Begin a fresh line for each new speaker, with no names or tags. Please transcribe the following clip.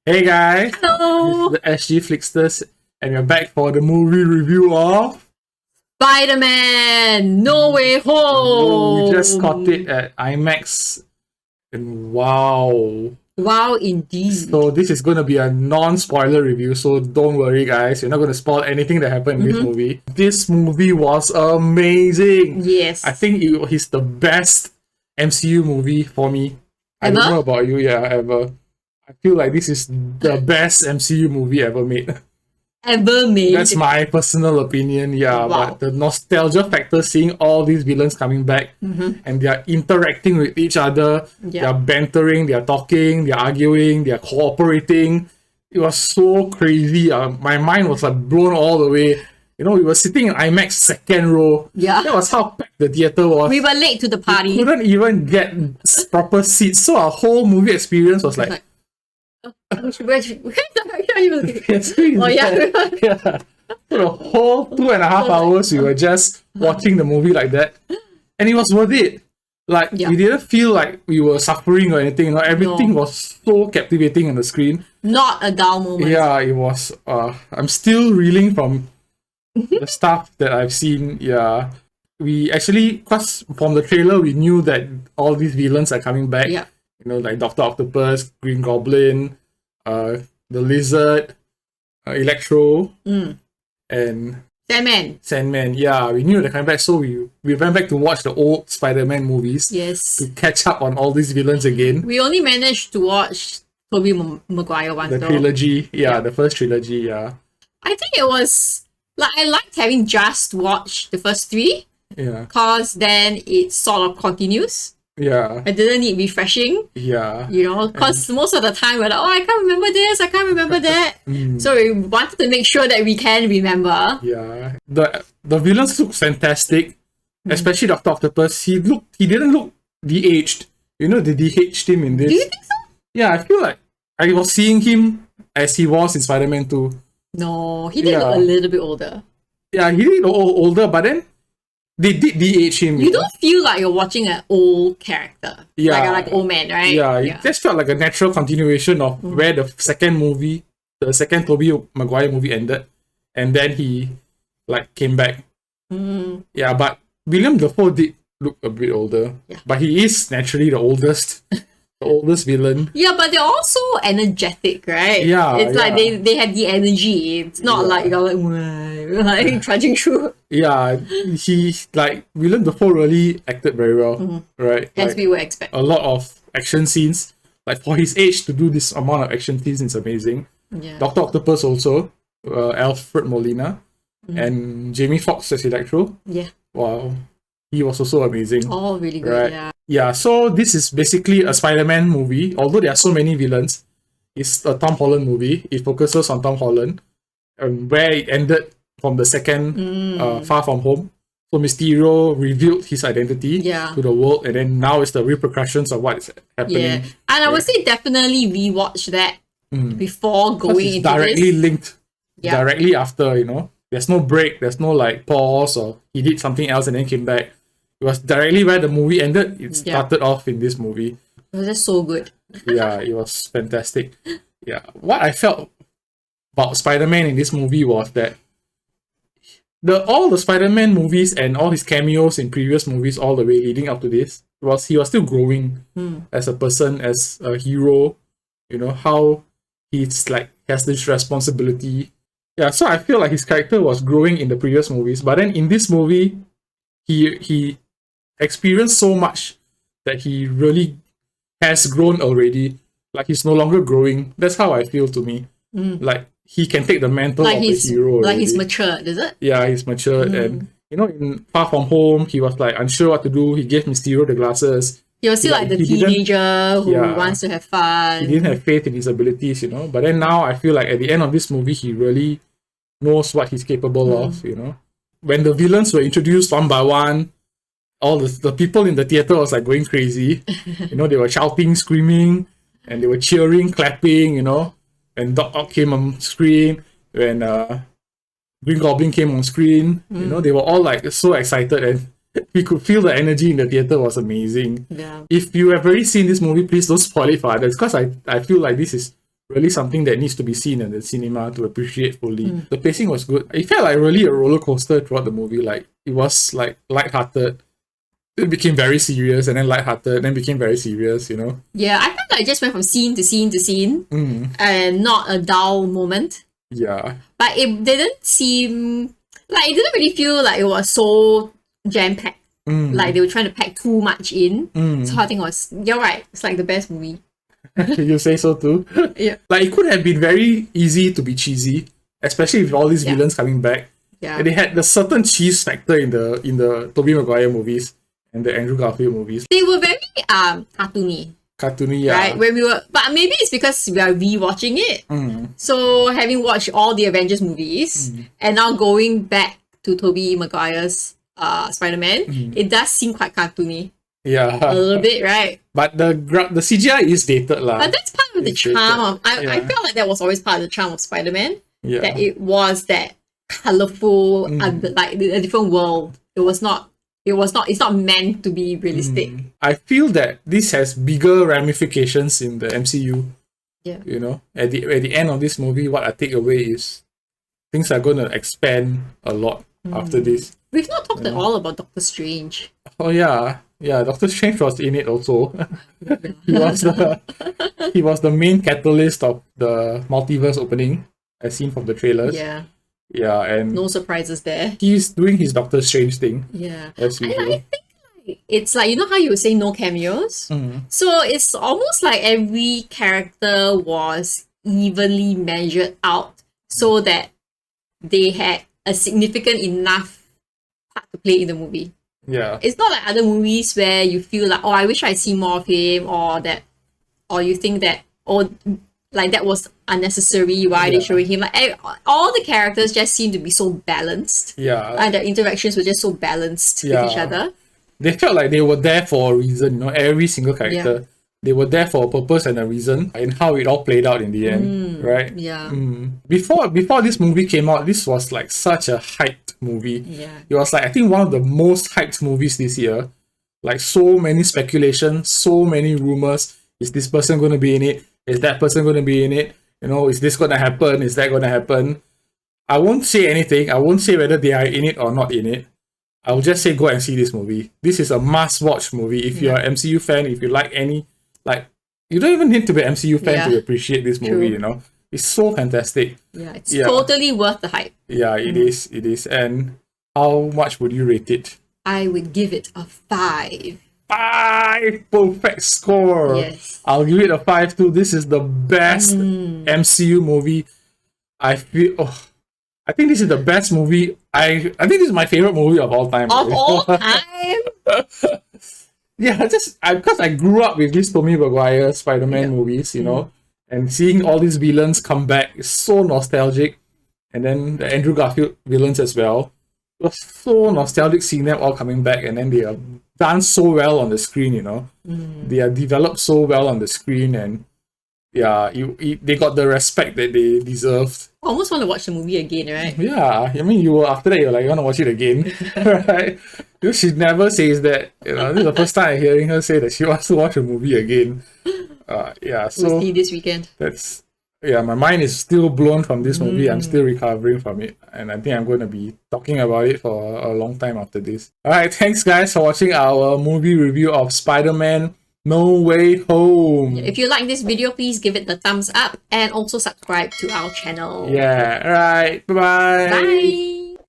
Hey guys,
Hello!
this is the SG Flixters, and we're back for the movie review of.
Spider-Man! No Way Home!
We just caught it at IMAX, and wow!
Wow, indeed.
So this is going to be a non-spoiler review, so don't worry, guys. We're not going to spoil anything that happened in this movie. This movie was amazing.
Yes.
I think it's the best MCU movie for me. I
Ever?
don't know about you, yeah, ever. I feel like this is the best MCU movie ever made.
Ever made.
That's my personal opinion, yeah.
Wow.
But the nostalgia factor, seeing all these villains coming back and they're interacting with each other, they're bantering, they're talking, they're arguing, they're cooperating. It was so crazy. My mind was like blown all the way. You know, we were sitting in IMAX second row.
Yeah.
That was how packed the theater was.
We were late to the
We
party.
couldn't even get proper seats. So our whole movie experience was like,
Where's the
the screen
Oh,
is
yeah.
there. Yeah. For the whole 2.5 hours, we were just watching the movie like that. And it was worth it. Like, we didn't feel like we were suffering or anything. You know, everything was so captivating on the screen.
Not a dull moment.
Yeah, it was. I'm still reeling from the stuff that I've seen. Yeah. We actually, because from the trailer, we knew that all these villains are coming back.
Yeah.
You know, like Dr. Octopus, Green Goblin, the Lizard, Electro, and
Sandman.
Yeah, we knew they're coming back, so we went back to watch the old Spider-Man movies
Yes.
to catch up on all these villains again.
We only managed to watch Tobey Maguire one
The
though.
trilogy, the first trilogy, yeah.
I think it was like I liked having just watched the first three
Yeah,
because then it sort of continues.
yeah,
I didn't need refreshing,
yeah.
you know, because most of the time we're like, oh, I can't remember this, I can't remember that. So we wanted to make sure that we can remember.
Yeah, the villains look fantastic, especially Dr. Octopus. He didn't look de-aged. You know, they de-aged him in this.
Do you think so?
Yeah, I feel like I was seeing him as he was in Spider-Man 2.
No, he did look a little bit older.
Yeah, he did look older, but then they did de-age him.
You don't feel like you're watching an old character.
Yeah.
Like old man, right?
Yeah, it just felt like a natural continuation of where the second Tobey Maguire movie ended, and then he like came back. Yeah, but William Dafoe did look a bit older, but he is naturally the oldest villain.
Yeah, but they're also energetic, right?
Yeah,
it's like they have the energy. It's not like you're like trudging through.
Yeah, he like William Dafoe really acted very well, right?
As
Like,
we would expect.
a lot of action scenes. Like for his age to do this amount of action scenes is amazing.
Yeah.
Dr. Octopus also, Alfred Molina, and Jamie Foxx as Electro.
Yeah.
Wow, he was also amazing.
Oh, really good.
Right.
Yeah.
Yeah, so this is basically a Spider-Man movie. Although there are so many villains, it's a Tom Holland movie. It focuses on Tom Holland, where it ended from the second Far From Home. So Mysterio revealed his identity to the world, and then now it's the repercussions of what is happening.
Yeah. And I would say definitely rewatch that before
Because
going
it's
into
directly
this.
linked, directly after, you know. There's no break, there's no like pause, or he did something else and then came back. It was directly where the movie ended. It started off in this movie.
It was just so good.
Yeah, it was fantastic. Yeah, what I felt about Spider-Man in this movie was that all the Spider-Man movies and all his cameos in previous movies all the way leading up to this he was still growing as a person, as a hero. You know, how he's like has this responsibility. Yeah, so I feel like his character was growing in the previous movies, but then in this movie he experienced so much that he really has grown already. Like he's no longer growing. That's how I feel to me. Like he can take the mantle of the hero already.
Like he's matured, is it?
Yeah, he's matured. And you know, in Far From Home, he was like unsure what to do. He gave Mysterio the glasses.
He was still like the teenager who wants to have fun.
He didn't have faith in his abilities, you know. But then now I feel like at the end of this movie, he really knows what he's capable of, you know. When the villains were introduced one by one, all the people in the theater was like going crazy. You know, they were shouting, screaming, and they were cheering, clapping, you know. When Doc Ock came on screen, when Green Goblin came on screen, you know, they were all like so excited, and we could feel the energy in the theater was amazing.
Yeah.
If you have already seen this movie, please don't spoil it for others, because I feel like this is really something that needs to be seen in the cinema to appreciate fully. The pacing was good. It felt like really a roller coaster throughout the movie. Like it was like lighthearted. It became very serious and then lighthearted, then became very serious, you know?
Yeah, I felt like it just went from scene to scene to scene and not a dull moment.
Yeah.
But it didn't seem like it didn't really feel like it was so jam-packed. Like they were trying to pack too much in. So I think you're right, it's like the best movie.
You say so too?
Yeah.
Like it could have been very easy to be cheesy, especially with all these villains coming back.
Yeah.
And they had the certain cheese factor in the Tobey Maguire movies and the Andrew Garfield movies.
They were very cartoony.
Cartoony, yeah.
Right? But maybe it's because we are rewatching it. So having watched all the Avengers movies and now going back to Tobey Maguire's Spider-Man, it does seem quite cartoony.
Yeah.
A little bit, right?
But the CGI is dated lah.
But that's part of the charm of I felt like that was always part of the charm of Spider-Man.
Yeah.
That it was that colourful like a different world. It's not meant to be realistic.
I feel that this has bigger ramifications in the MCU.
Yeah.
You know, at the end of this movie, what I take away is things are going to expand a lot after this.
We've not talked at all about Doctor Strange.
Oh yeah, Doctor Strange was in it also. he was the main catalyst of the multiverse opening, as seen from the trailers. Yeah, and
no surprises there.
He's doing his Doctor Strange thing.
Yeah,
as usual.
I think it's like, you know how you were saying no cameos? So it's almost like every character was evenly measured out so that they had a significant enough part to play in the movie.
Yeah.
It's not like other movies where you feel like, oh, I wish I see more of him, or you think that, like that was unnecessary, why are they showing him? Like all the characters just seem to be so balanced.
Yeah.
And the interactions were just so balanced with each other.
They felt like they were there for a reason, you know, every single character. Yeah. They were there for a purpose and a reason, and how it all played out in the end, right?
Yeah.
Before this movie came out, this was like such a hyped movie.
Yeah.
It was like, I think, one of the most hyped movies this year. Like so many speculations, so many rumors. Is this person going to be in it? Is that person going to be in it? You know, is this going to happen? Is that going to happen? I won't say anything. I won't say whether they are in it or not in it. I will just say go and see this movie. This is a must-watch movie. If you're an MCU fan, if you like any... Like, you don't even need to be an MCU fan to appreciate this movie, you know? It's so fantastic.
Yeah, it's totally worth the hype.
Yeah, it is. And how much would you rate it?
I would give it a 5.
5! Perfect score!
Yes.
I'll give it a 5 too. This is the best MCU movie. I think this is the best movie. I think this is my favorite movie of all time.
Of all time?
Yeah, because I grew up with these Tobey Maguire Spider-Man movies, you know, and seeing all these villains come back is so nostalgic. And then the Andrew Garfield villains as well. It was so nostalgic seeing them all coming back, and then they are done so well on the screen, you know. They are developed so well on the screen, and they got the respect that they deserved.
I almost want to watch the movie again, right?
Yeah, I mean, after that, you're like, you want to watch it again, right? Because she never says that, you know. This is the first time I'm hearing her say that she wants to watch a movie again. So
we'll see this weekend.
My mind is still blown from this movie. I'm still recovering from it, and I think I'm going to be talking about it for a long time after this. Alright, thanks guys for watching our movie review of Spider-Man No Way Home.
If you like this video, please give it the thumbs up and also subscribe to our channel.
Yeah, alright, bye-bye.
Bye.